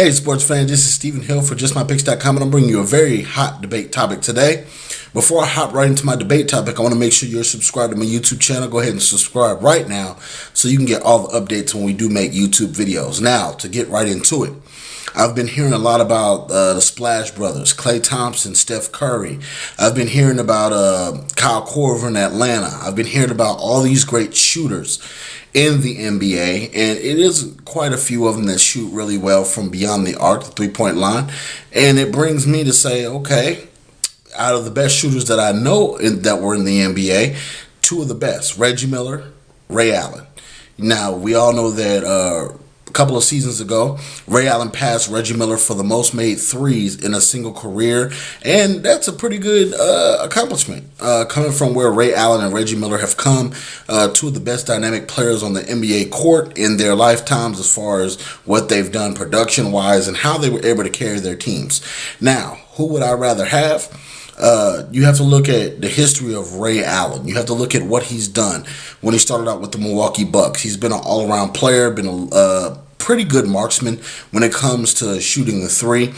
Hey sports fans, this is Stephen Hill for JustMyPicks.com, and I'm bringing you a very hot debate topic today. Before I hop right into my debate topic, I want to make sure you're subscribed to my YouTube channel. Go ahead and subscribe right now so you can get all the updates when we do make YouTube videos. Now, to get right into it, I've been hearing a lot about the Splash Brothers, Klay Thompson, Steph Curry. I've been hearing about Kyle Korver in Atlanta. I've been hearing about all these great shooters in the NBA, and it is quite a few of them that shoot really well from beyond the arc, the three-point line. And it brings me to say, okay, out of the best shooters that I know that were in the NBA, two of the best, Reggie Miller, Ray Allen. Now, we all know that a couple of seasons ago, Ray Allen passed Reggie Miller for the most made threes in a single career, and that's a pretty good accomplishment. Coming from where Ray Allen and Reggie Miller have come, two of the best dynamic players on the NBA court in their lifetimes as far as what they've done production-wise and how they were able to carry their teams. Now, who would I rather have? You have to look at the history of Ray Allen. You have to look at what he's done when he started out with the Milwaukee Bucks. He's been an all-around player, been a pretty good marksman when it comes to shooting the three.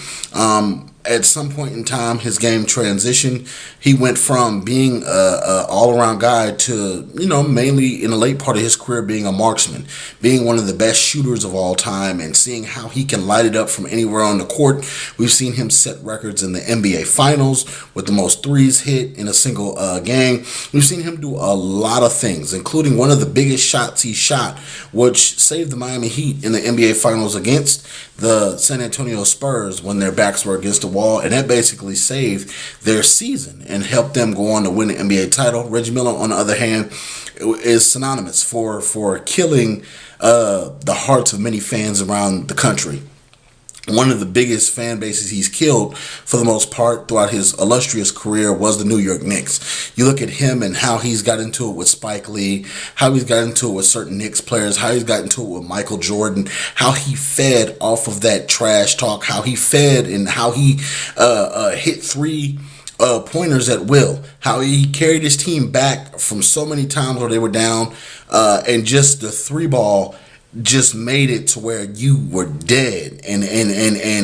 At some point in time, his game transitioned. He went from being a all-around guy to, mainly in the late part of his career being a marksman, being one of the best shooters of all time, and seeing how he can light it up from anywhere on the court. We've seen him set records in the NBA Finals with the most threes hit in a single game. We've seen him do a lot of things, including one of the biggest shots he shot, which saved the Miami Heat in the NBA Finals against the San Antonio Spurs when their backs were against the wall, and that basically saved their season and helped them go on to win the NBA title. Reggie Miller, on the other hand, is synonymous for killing the hearts of many fans around the country. One of the biggest fan bases he's killed, for the most part, throughout his illustrious career was the New York Knicks. You look at him and how he's got into it with Spike Lee, how he's got into it with certain Knicks players, how he's got into it with Michael Jordan, how he fed off of that trash talk, how he fed and how he hit three pointers at will, how he carried his team back from so many times where they were down, and just the three ball just made it to where you were dead, and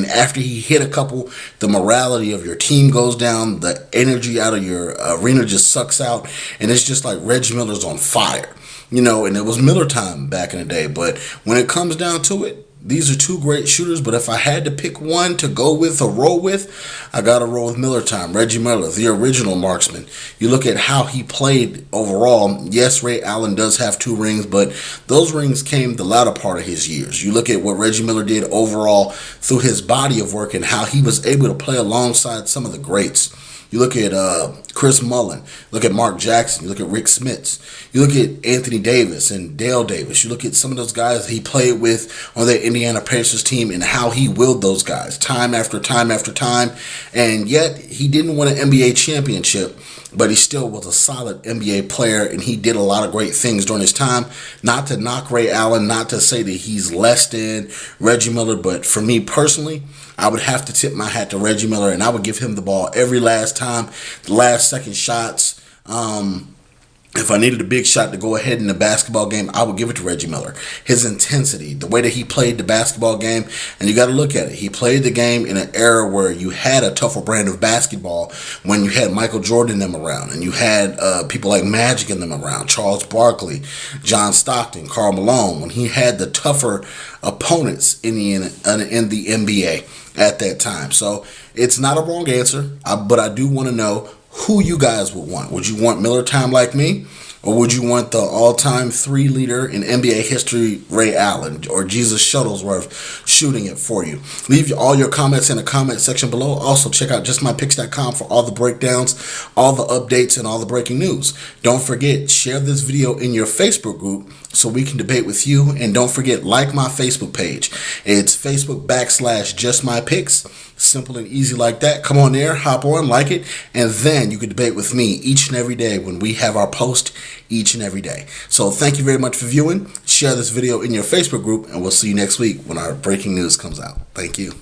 after he hit a couple, the morality of your team goes down, the energy out of your arena just sucks out, and it's just like Reggie Miller's on fire, and it was Miller time back in the day. But when it comes down to it, these are two great shooters, but if I had to pick one to go with or roll with, I got to roll with Miller time. Reggie Miller, the original marksman. You look at how he played overall. Yes, Ray Allen does have 2 rings, but those rings came the latter part of his years. You look at what Reggie Miller did overall through his body of work and how he was able to play alongside some of the greats. You look at Chris Mullin, look at Mark Jackson, you look at Rick Smits, you look at Anthony Davis and Dale Davis, you look at some of those guys he played with on the Indiana Pacers team and how he willed those guys time after time after time, and yet he didn't win an NBA championship, but he still was a solid NBA player, and he did a lot of great things during his time. Not to knock Ray Allen, not to say that he's less than Reggie Miller, but for me personally, I would have to tip my hat to Reggie Miller, and I would give him the ball every last time, the last second shots. If I needed a big shot to go ahead in the basketball game, I would give it to Reggie Miller. His intensity, the way that he played the basketball game, and you got to look at it. He played the game in an era where you had a tougher brand of basketball when you had Michael Jordan in them around, and you had people like Magic in them around, Charles Barkley, John Stockton, Karl Malone, when he had the tougher opponents in the NBA at that time. So it's not a wrong answer, but I do want to know who you guys would want. Would you want Miller time like me? Or would you want the all-time 3 leader in NBA history, Ray Allen, or Jesus Shuttlesworth shooting it for you? Leave all your comments in the comment section below. Also, check out JustMyPicks.com for all the breakdowns, all the updates, and all the breaking news. Don't forget, share this video in your Facebook group so we can debate with you. And don't forget, like my Facebook page. It's Facebook.com/JustMyPicks. Simple and easy like that. Come on there, hop on, like it, and then you can debate with me each and every day when we have our post each and every day. So thank you very much for viewing. Share this video in your Facebook group, and we'll see you next week when our breaking news comes out. Thank you.